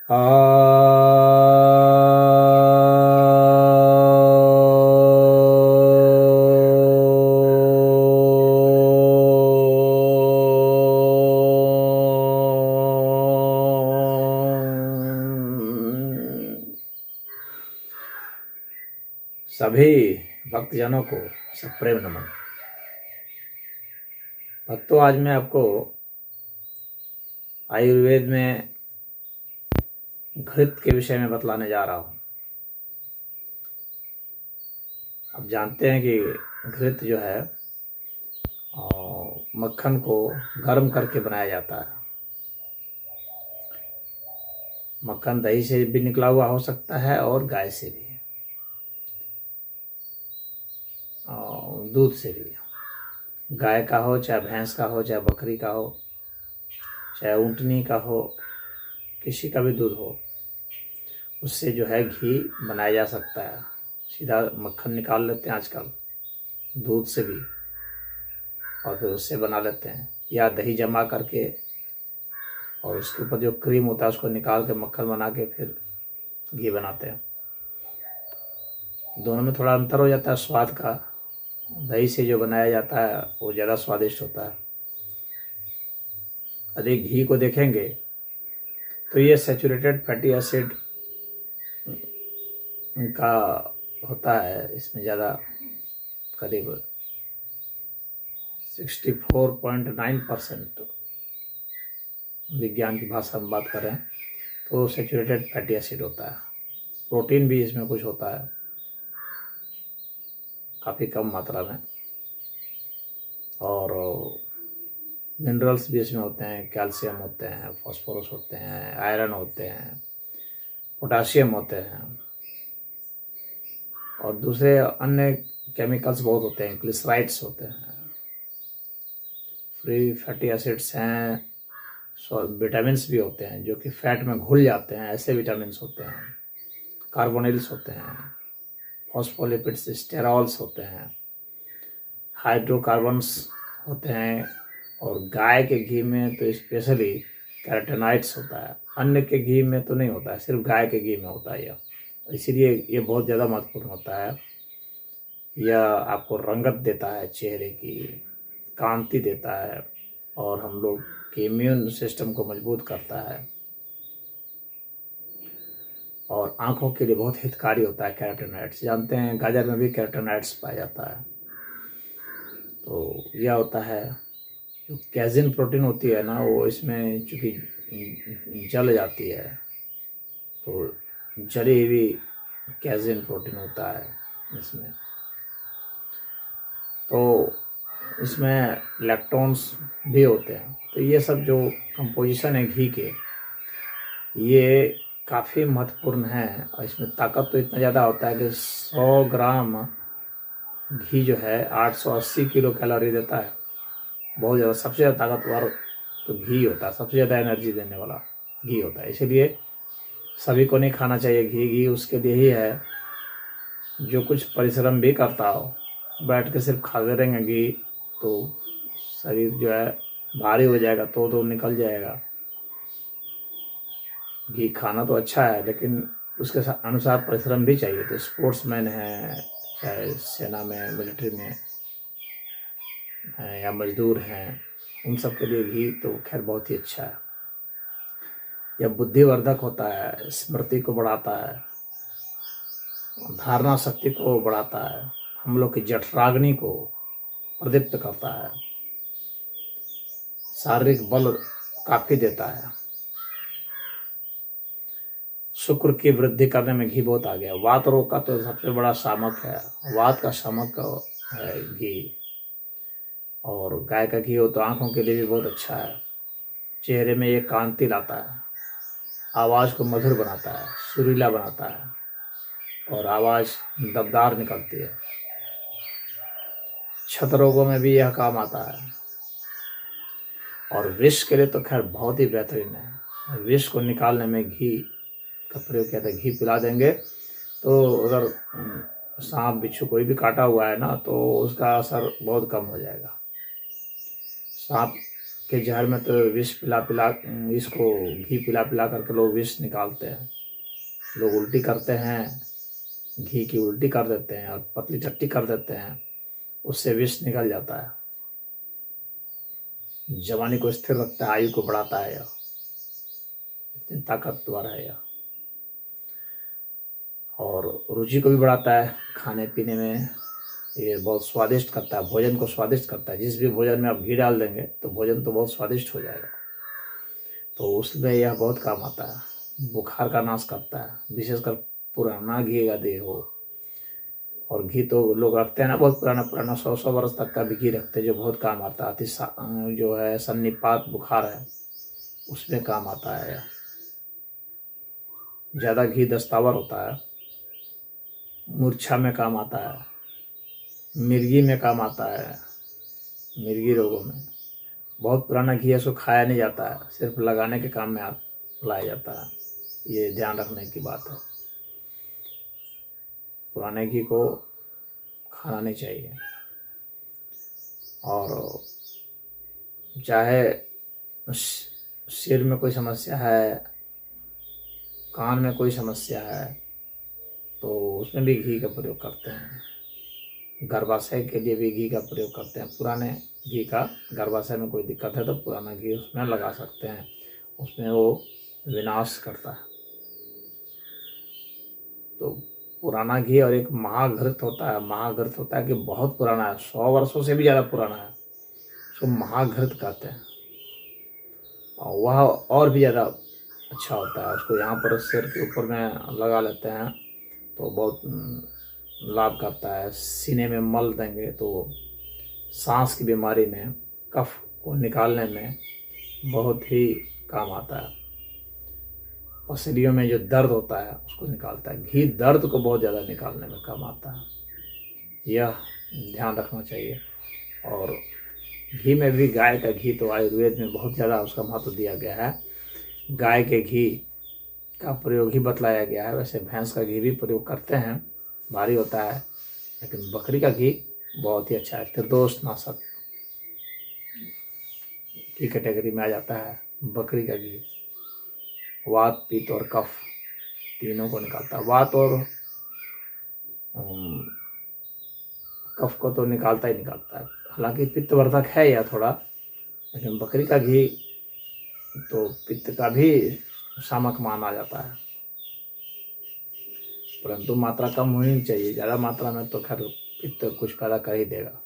सभी भक्तजनों को सप्रेम नमन। भक्तों, आज मैं आपको आयुर्वेद में घृत के विषय में बतलाने जा रहा हूँ। आप जानते हैं कि घृत जो है मक्खन को गर्म करके बनाया जाता है। मक्खन दही से भी निकला हुआ हो सकता है और गाय से भी, दूध से भी। गाय का हो, चाहे भैंस का हो, चाहे बकरी का हो, चाहे ऊँटनी का हो, किसी का भी दूध हो, उससे जो है घी बनाया जा सकता है। सीधा मक्खन निकाल लेते हैं आजकल दूध से भी, और फिर उससे बना लेते हैं, या दही जमा करके और उसके ऊपर जो क्रीम होता है उसको निकाल के मक्खन बना के फिर घी बनाते हैं। दोनों में थोड़ा अंतर हो जाता है स्वाद का। दही से जो बनाया जाता है वो ज़्यादा स्वादिष्ट होता है। यदि घी को देखेंगे तो ये सैचुरेटेड फैटी एसिड का होता है। इसमें ज़्यादा करीब 64.9% विज्ञान की भाषा में बात करें तो सैचुरेटेड फैटी एसिड होता है। प्रोटीन भी इसमें कुछ होता है, काफ़ी कम मात्रा में, और मिनरल्स भी इसमें होते हैं। कैल्शियम होते हैं, फास्फोरस होते हैं, आयरन होते हैं, पोटाशियम होते हैं, और दूसरे अन्य केमिकल्स बहुत होते हैं। ग्लिसराइड्स होते हैं, फ्री फैटी एसिड्स हैं, विटामिन्स भी होते हैं जो कि फैट में घुल जाते हैं, ऐसे विटामिन्स होते हैं। कार्बोनिल्स होते हैं, फॉस्फोलिपिड्स, स्टेरॉल्स होते हैं, हाइड्रोकार्बन्स होते हैं, और गाय के घी में तो स्पेशली कैरोटीनॉइड्स होता है। अन्य के घी में तो नहीं होता है, सिर्फ गाय के घी में होता है यह। इसीलिए ये बहुत ज़्यादा महत्वपूर्ण होता है। यह आपको रंगत देता है, चेहरे की कांति देता है, और हम लोग के इम्यून सिस्टम को मजबूत करता है, और आँखों के लिए बहुत हितकारी होता है। कैरोटीनॉइड्स जानते हैं, गाजर में भी कैरोटीनॉइड्स पाया जाता है। तो यह होता है जो कैजिन प्रोटीन होती है ना, वो इसमें चूँकि जल जाती है, तो जली हुई कैजिन प्रोटीन होता है इसमें। तो इसमें लैक्टोन्स भी होते हैं। तो ये सब जो कंपोजिशन है घी के, ये काफ़ी महत्वपूर्ण है। और इसमें ताकत तो इतना ज़्यादा होता है कि 100 ग्राम घी जो है 880 किलो कैलोरी देता है। बहुत ज़्यादा, सबसे ज़्यादा ताकतवर तो घी होता है, सबसे ज़्यादा एनर्जी देने वाला घी होता है। इसीलिए सभी को नहीं खाना चाहिए घी उसके लिए ही है जो कुछ परिश्रम भी करता हो। बैठ के सिर्फ खाते रहेंगे घी तो शरीर जो है भारी हो जाएगा, तो निकल जाएगा। घी खाना तो अच्छा है, लेकिन उसके अनुसार परिश्रम भी चाहिए। तो स्पोर्ट्समैन हैं, चाहे सेना में, मिलिट्री में हैं, या मजदूर हैं, उन सब के लिए घी तो खैर बहुत ही अच्छा है। यह बुद्धिवर्धक होता है, स्मृति को बढ़ाता है, धारणा शक्ति को बढ़ाता है, हम लोग की जठराग्नि को प्रदीप्त करता है, शारीरिक बल काफ़ी देता है, शुक्र की वृद्धि करने में घी बहुत आ गया। वात रोग का तो सबसे बड़ा शामक है, वात का शामक है घी। और गाय का घी हो तो आँखों के लिए भी बहुत अच्छा है। चेहरे में ये कांति लाता है, आवाज़ को मधुर बनाता है, सुरीला बनाता है, और आवाज़ दबदार निकलती है। छत रोगों में भी यह काम आता है, और विष के लिए तो खैर बहुत ही बेहतरीन है। विष को निकालने में घी का प्रयोग किया था। घी पिला देंगे तो अगर सांप बिच्छू कोई भी काटा हुआ है ना, तो उसका असर बहुत कम हो जाएगा। सांप के जहर में तो विष पिला पिला, इसको घी पिला पिला करके लोग विष निकालते हैं। लोग उल्टी करते हैं, घी की उल्टी कर देते हैं और पतली टट्टी कर देते हैं, उससे विष निकल जाता है। जवानी को स्थिर रखता है, आयु को बढ़ाता है, यह इतनी ताकतवर है यह। और रुचि को भी बढ़ाता है खाने पीने में, ये बहुत स्वादिष्ट करता है, भोजन को स्वादिष्ट करता है। जिस भी भोजन में आप घी डाल देंगे तो भोजन तो बहुत स्वादिष्ट हो जाएगा, तो उसमें यह बहुत काम आता है। बुखार का नाश करता है, विशेषकर पुराना घी यदि हो। और घी तो लोग रखते हैं ना, बहुत पुराना पुराना 100-100 वर्ष तक का भी घी रखते हैं, जो बहुत काम आता है। जो है सन्निपात बुखार है, उसमें काम आता है। ज़्यादा घी दस्तावर होता है, मूर्छा में काम आता है, मिर्गी में काम आता है, मिर्गी रोगों में। बहुत पुराना घी है, उसको खाया नहीं जाता है, सिर्फ लगाने के काम में लाया जाता है। ये ध्यान रखने की बात है, पुराने घी को खाना नहीं चाहिए। और चाहे सिर में कोई समस्या है, कान में कोई समस्या है, तो उसमें भी घी का प्रयोग करते हैं। गर्भाशय के लिए भी घी का प्रयोग करते हैं। पुराने घी का गर्भाशय में कोई दिक्कत है तो पुराना घी उसमें लगा सकते हैं, उसमें वो विनाश करता है। तो पुराना घी, और एक महाघृत होता है। महाघृत होता है कि बहुत पुराना है, 100 वर्षों से भी ज़्यादा पुराना है, उसको महाघृत कहते हैं। और वह और भी ज़्यादा अच्छा होता है। उसको यहाँ पर सिर के ऊपर में लगा लेते हैं तो बहुत लाभ करता है। सीने में मल देंगे तो सांस की बीमारी में, कफ को निकालने में बहुत ही काम आता है। पसलियों में जो दर्द होता है उसको निकालता है। घी दर्द को बहुत ज़्यादा निकालने में काम आता है, यह ध्यान रखना चाहिए। और घी में भी, गाय का घी तो आयुर्वेद में बहुत ज़्यादा उसका महत्व दिया गया है। गाय के घी का प्रयोग ही बतलाया गया है। वैसे भैंस का घी भी प्रयोग करते हैं, भारी होता है, लेकिन बकरी का घी बहुत ही अच्छा है। त्रिदोष नाशक की कैटेगरी में आ जाता है बकरी का घी। वात, पित्त और कफ तीनों को निकालता है। वात और कफ को तो निकालता ही निकालता है। हालांकि पित्तवर्धक है यह थोड़ा, लेकिन बकरी का घी तो पित्त का भी शामक माना जाता है, परंतु मात्रा कम होनी चाहिए। ज़्यादा मात्रा में तो खैर पित्त कुछ पैदा कर ही देगा।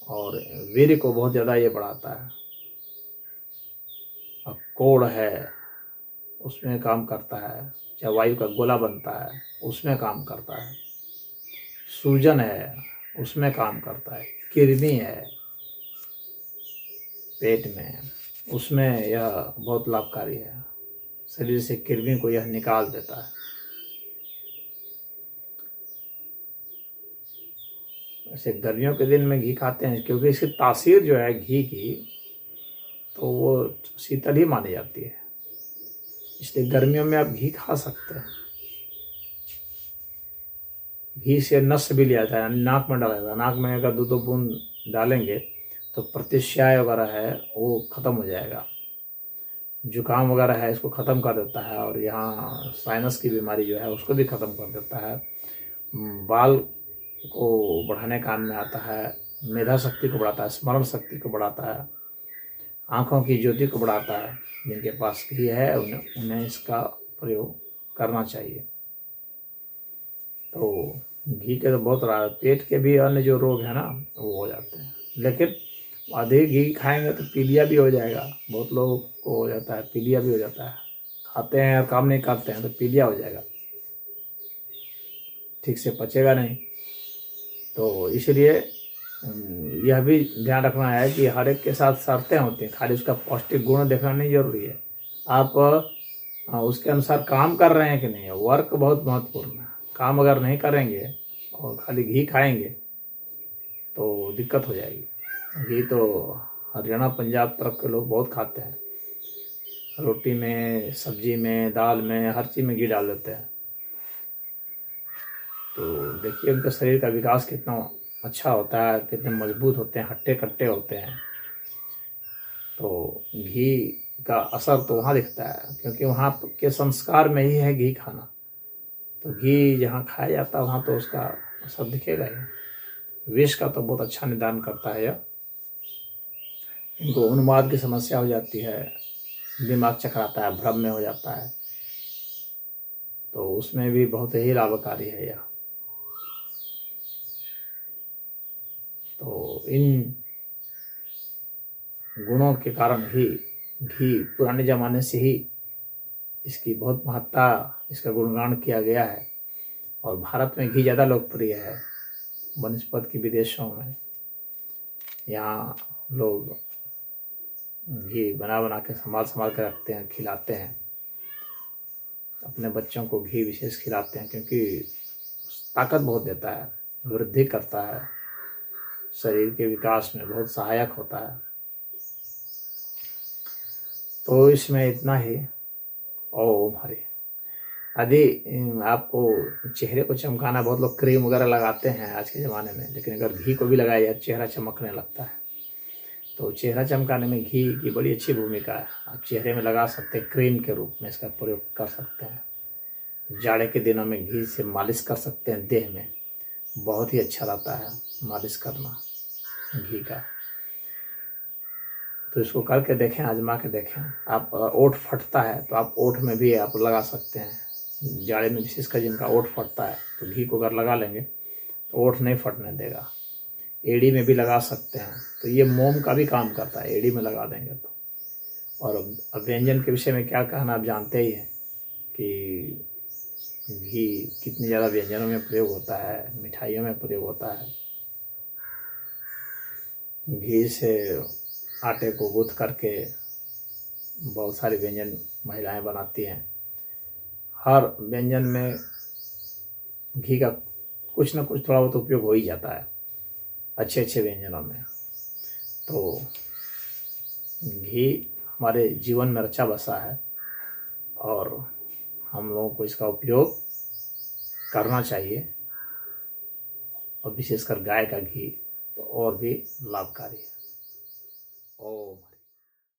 और वीर्य को बहुत ज़्यादा ये बढ़ाता है। और कोढ़ है, उसमें काम करता है। चाहे वायु का गोला बनता है, उसमें काम करता है। सूजन है, उसमें काम करता है। कृमि है पेट में, उसमें यह बहुत लाभकारी है। शरीर से कृमि को यह निकाल देता है। ऐसे गर्मियों के दिन में घी खाते हैं क्योंकि इसकी तासीर जो है घी की, तो वो शीतल ही मानी जाती है, इसलिए गर्मियों में आप घी खा सकते हैं। घी से नस भी लिया जाता है, नाक में डाला जाता है। नाक में अगर 2-2 बूंद डालेंगे तो प्रतिश्याय वगैरह है वो ख़त्म हो जाएगा। जुकाम वगैरह है इसको ख़त्म कर देता है। और यहाँ साइनस की बीमारी जो है उसको भी ख़त्म कर देता है। बाल को बढ़ाने काम में आता है। मेधा शक्ति को बढ़ाता है, स्मरण शक्ति को बढ़ाता है, आँखों की ज्योति को बढ़ाता है। जिनके पास घी है उन्हें इसका प्रयोग करना चाहिए। तो घी के तो बहुत पेट के भी अन्य जो रोग है ना वो हो जाते हैं, लेकिन अधिक घी खाएंगे तो पीलिया भी हो जाएगा। बहुत लोगों को हो जाता है, पीलिया भी हो जाता है। खाते हैं और काम नहीं करते हैं तो पीलिया हो जाएगा, ठीक से पचेगा नहीं। तो इसलिए यह भी ध्यान रखना है कि हर एक के साथ शर्तें होती हैं, खाली उसका पौष्टिक गुण देखना नहीं जरूरी है। आप उसके अनुसार काम कर रहे हैं कि नहीं, वर्क बहुत महत्वपूर्ण है। काम अगर नहीं करेंगे और खाली घी खाएंगे तो दिक्कत हो जाएगी। घी तो हरियाणा पंजाब तरफ के लोग बहुत खाते हैं, रोटी में, सब्जी में, दाल में, हर चीज़ में घी डाल देते हैं। तो देखिए उनके शरीर का विकास कितना अच्छा होता है, कितने मजबूत होते हैं, हट्टे कट्टे होते हैं। तो घी का असर तो वहाँ दिखता है, क्योंकि वहाँ के संस्कार में ही है घी खाना। तो घी जहाँ खाया जाता है वहाँ तो उसका असर दिखेगा ही। विष का तो बहुत अच्छा निदान करता है यह। इनको उन्माद की समस्या हो जाती है, दिमाग चकराता है, भ्रम में हो जाता है, तो उसमें भी बहुत ही लाभकारी है यह। तो इन गुणों के कारण ही घी पुराने ज़माने से ही इसकी बहुत महत्ता, इसका गुणगान किया गया है। और भारत में घी ज़्यादा लोकप्रिय है बनस्पत की विदेशों में। यहाँ लोग घी बना बना के संभाल के रखते हैं, खिलाते हैं अपने बच्चों को। घी विशेष खिलाते हैं क्योंकि ताकत बहुत देता है, वृद्धि करता है, शरीर के विकास में बहुत सहायक होता है। तो इसमें इतना ही। ओम हरि। यदि आपको चेहरे को चमकाना, बहुत लोग क्रीम वगैरह लगाते हैं आज के ज़माने में, लेकिन अगर घी को भी लगाया जाए चेहरा चमकने लगता है। तो चेहरा चमकाने में घी की बड़ी अच्छी भूमिका है। आप चेहरे में लगा सकते हैं, क्रीम के रूप में इसका प्रयोग कर सकते हैं। जाड़े के दिनों में घी से मालिश कर सकते हैं देह में, बहुत ही अच्छा रहता है मालिश करना घी का। तो इसको करके देखें, आजमा के देखें। आप ओठ फटता है तो आप ओठ में भी आप लगा सकते हैं। जाड़े में विशेषकर जिनका ओठ फटता है तो घी को अगर लगा लेंगे तो ओठ नहीं फटने देगा। एड़ी में भी लगा सकते हैं, तो ये मोम का भी काम करता है, एड़ी में लगा देंगे तो। और अब व्यंजन के विषय में क्या कहना, आप जानते ही हैं कि घी कितनी ज़्यादा व्यंजनों में प्रयोग होता है, मिठाइयों में प्रयोग होता है। घी से आटे को गूँथ करके बहुत सारे व्यंजन महिलाएं बनाती हैं। हर व्यंजन में घी का कुछ न कुछ थोड़ा बहुत उपयोग हो ही जाता है अच्छे अच्छे व्यंजनों में। तो घी हमारे जीवन में रचा बसा है और हम लोगों को इसका उपयोग करना चाहिए। और विशेषकर गाय का घी तो और भी लाभकारी है। ओम।